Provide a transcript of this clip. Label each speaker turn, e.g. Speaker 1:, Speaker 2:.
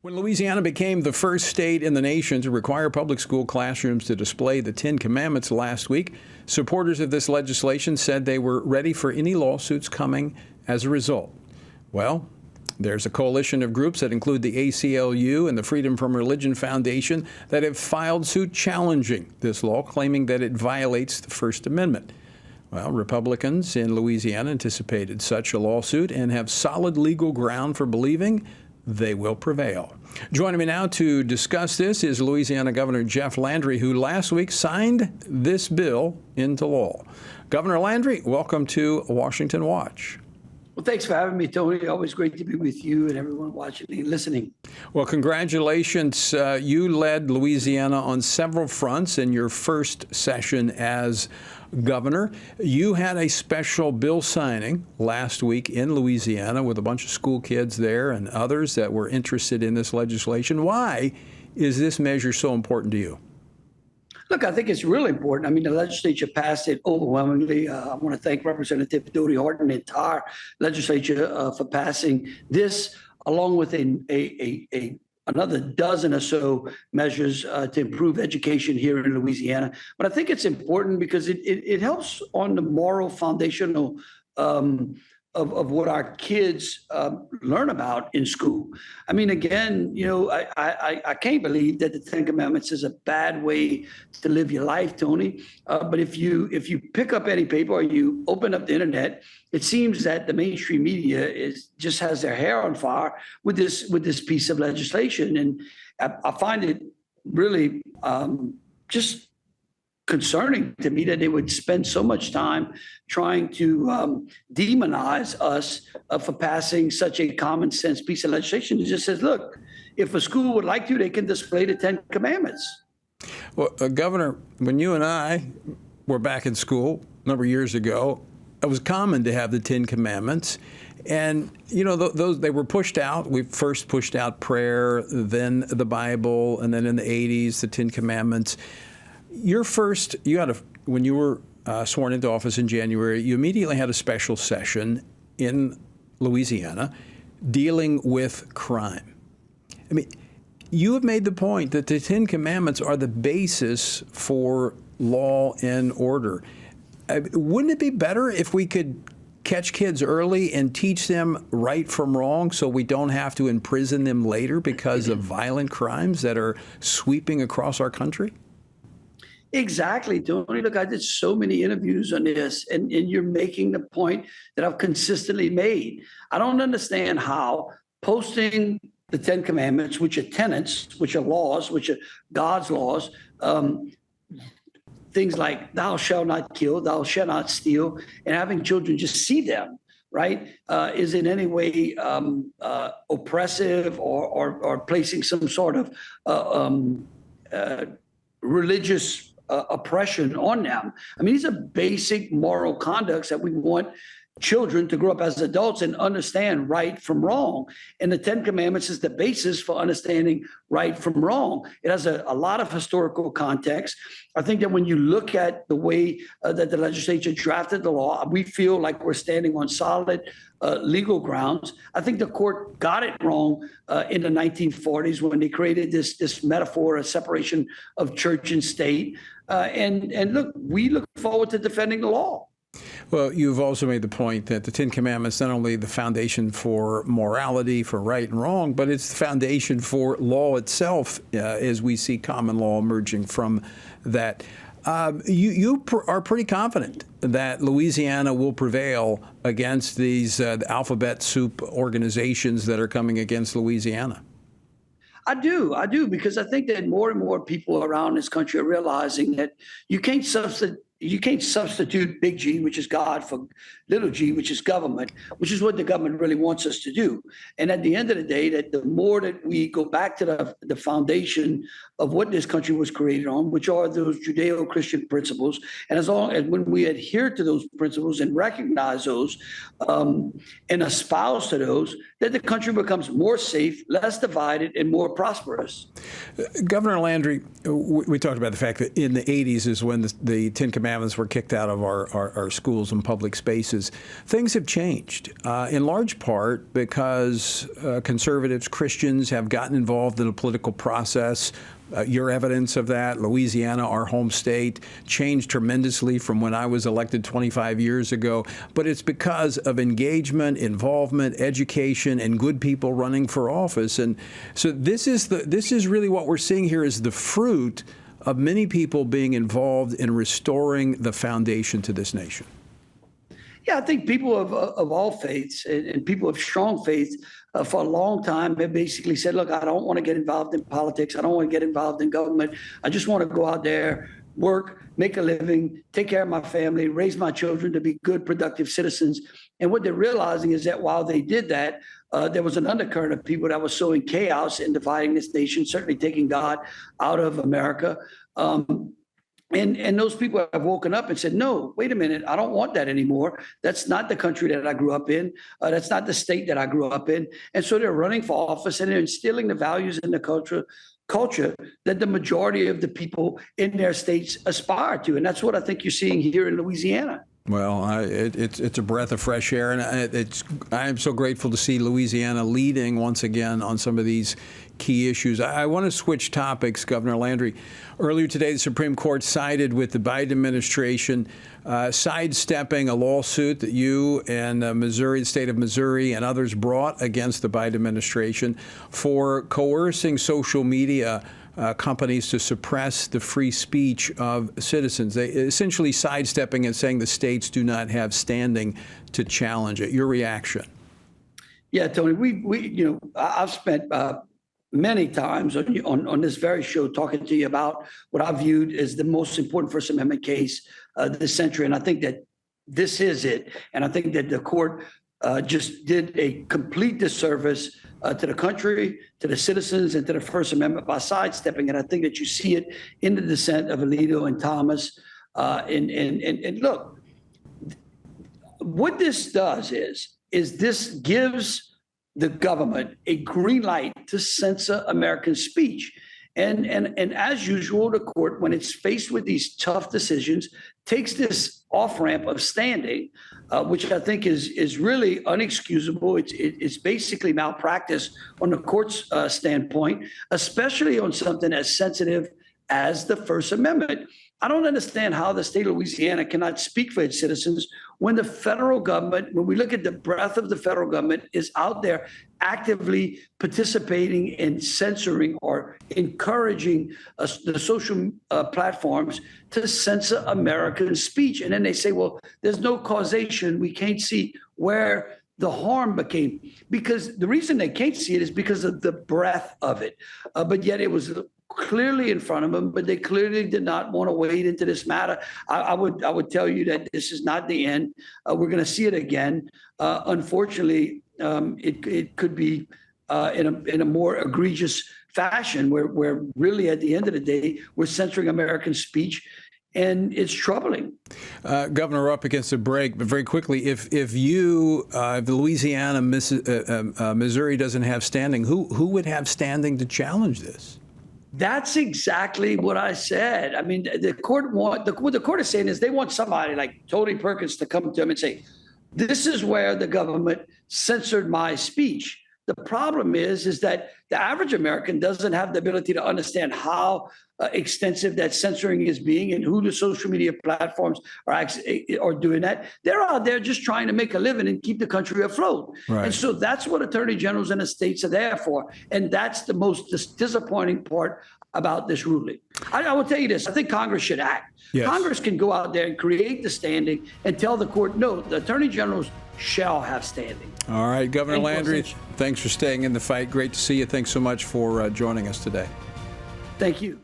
Speaker 1: When Louisiana became the first state in the nation to require public school classrooms to display the Ten Commandments last week, supporters of this legislation said they were ready for any lawsuits coming as a result. Well, there's a coalition of groups that include the ACLU and the Freedom from Religion Foundation that have filed suit challenging this law, claiming that it violates the First Amendment. Well, Republicans in Louisiana anticipated such a lawsuit and have solid legal ground for believing they will prevail. Joining me now to discuss this is Louisiana Governor Jeff Landry, who last week signed this bill into law. Governor Landry, welcome to Washington Watch.
Speaker 2: Well, thanks for having me, Tony. Always great to be with you and everyone watching and listening.
Speaker 1: Well, congratulations. You led Louisiana on several fronts in your first session as governor. You had a special bill signing last week in Louisiana with a bunch of school kids there and others that were interested in this legislation. Why is this measure so important to you?
Speaker 2: Look, I think it's really important. I mean, the legislature passed it overwhelmingly. I want to thank Representative Dodie Horton and the entire legislature for passing this, along with another dozen or so measures to improve education here in Louisiana. But I think it's important because it helps on the moral foundational of what our kids learn about in school. I mean, again, I can't believe that the Ten Commandments is a bad way to live your life, Tony. But if you pick up any paper or you open up the internet, it seems that the mainstream media just has their hair on fire with this piece of legislation, and I find it really just concerning to me that they would spend so much time trying to demonize us for passing such a common sense piece of legislation. It just says, look, if a school would like to, they can display the Ten Commandments.
Speaker 1: Well, Governor, when you and I were back in school a number of years ago, it was common to have the Ten Commandments. And, those they were pushed out. We first pushed out prayer, then the Bible, and then in the 80s, the Ten Commandments. When you were sworn into office in January, you immediately had a special session in Louisiana dealing with crime. I mean, you have made the point that the Ten Commandments are the basis for law and order. Wouldn't it be better if we could catch kids early and teach them right from wrong so we don't have to imprison them later because of violent crimes that are sweeping across our country?
Speaker 2: Exactly, Tony. Look, I did so many interviews on this, and you're making the point that I've consistently made. I don't understand how posting the Ten Commandments, which are tenets, which are laws, which are God's laws, things like thou shalt not kill, thou shalt not steal, and having children just see them, right, is in any way oppressive or placing some sort of religious oppression on them. I mean, these are basic moral conducts that we want children to grow up as adults and understand right from wrong. And the Ten Commandments is the basis for understanding right from wrong. It has a lot of historical context. I think that when you look at the way that the legislature drafted the law, we feel like we're standing on solid legal grounds. I think the court got it wrong in the 1940s when they created this metaphor of separation of church and state. And look, we look forward to defending the law.
Speaker 1: Well, you've also made the point that the Ten Commandments not only the foundation for morality, for right and wrong, but it's the foundation for law itself as we see common law emerging from that. You are pretty confident that Louisiana will prevail against these alphabet soup organizations that are coming against Louisiana.
Speaker 2: I do, because I think that more and more people around this country are realizing that you can't substitute big G, which is God, for little g, which is government, which is what the government really wants us to do. And at the end of the day, that the more that we go back to the foundation of what this country was created on, which are those Judeo-Christian principles, and as long as when we adhere to those principles and recognize those and espouse to those, that the country becomes more safe, less divided, and more prosperous.
Speaker 1: Governor Landry, we talked about the fact that in the 80s is when the Ten Commandments were kicked out of our schools and public spaces. Things have changed, in large part because conservatives, Christians have gotten involved in the political process. Your evidence of that, Louisiana, our home state, changed tremendously from when I was elected 25 years ago. But it's because of engagement, involvement, education, and good people running for office. And so this is really what we're seeing here is the fruit of many people being involved in restoring the foundation to this nation.
Speaker 2: Yeah, I think people of all faiths and people of strong faith for a long time have basically said, look, I don't want to get involved in politics. I don't want to get involved in government. I just want to go out there, work, make a living, take care of my family, raise my children to be good, productive citizens. And what they're realizing is that while they did that, there was an undercurrent of people that was sowing chaos and dividing this nation, certainly taking God out of America. And those people have woken up and said, no, wait a minute, I don't want that anymore. That's not the country that I grew up in. That's not the state that I grew up in. And so they're running for office and they're instilling the values and the culture that the majority of the people in their states aspire to. And that's what I think you're seeing here in Louisiana.
Speaker 1: Well, it's a breath of fresh air, and I am so grateful to see Louisiana leading once again on some of these key issues. I want to switch topics, Governor Landry. Earlier today, the Supreme Court sided with the Biden administration, sidestepping a lawsuit that you and Missouri, the state of Missouri, and others brought against the Biden administration for coercing social media companies to suppress the free speech of citizens. They essentially sidestepping and saying the states do not have standing to challenge it. Your reaction? Yeah,
Speaker 2: Tony, I've spent many times on this very show talking to you about what I viewed as the most important First Amendment case this century. And I think that this is it. And I think that the court just did a complete disservice to the country, to the citizens, and to the First Amendment by sidestepping it. I think that you see it in the dissent of Alito and Thomas. And look, what this does is this gives the government a green light to censor American speech. And as usual, the court, when it's faced with these tough decisions, takes this off-ramp of standing, which I think is really unexcusable. It's basically malpractice on the court's standpoint, especially on something as sensitive as the First Amendment. I don't understand how the state of Louisiana cannot speak for its citizens when the federal government, when we look at the breadth of the federal government, is out there actively participating in censoring or encouraging the social platforms to censor American speech. And then they say, well, there's no causation. We can't see where the harm became, because the reason they can't see it is because of the breadth of it. But yet it was clearly in front of them, but they clearly did not want to wade into this matter. I would tell you that this is not the end. We're going to see it again. Unfortunately, it could be in a more egregious fashion, where really at the end of the day we're censoring American speech. And it's troubling.
Speaker 1: Governor, we're up against a break, but very quickly, if Louisiana, Missouri doesn't have standing, who would have standing to challenge this?
Speaker 2: That's exactly what I said. I mean, what the court is saying is they want somebody like Tony Perkins to come to them and say, this is where the government censored my speech. The problem is that the average American doesn't have the ability to understand how extensive that censoring is being and who the social media platforms are doing that. They're out there just trying to make a living and keep the country afloat. Right. And so that's what attorney generals in the states are there for. And that's the most disappointing part about this ruling. I will tell you this. I think Congress should act. Yes. Congress can go out there and create the standing and tell the court, no, the attorney generals shall have standing.
Speaker 1: All right, Governor Landry, thanks for staying in the fight. Great to see you. Thanks so much for joining us today.
Speaker 2: Thank you.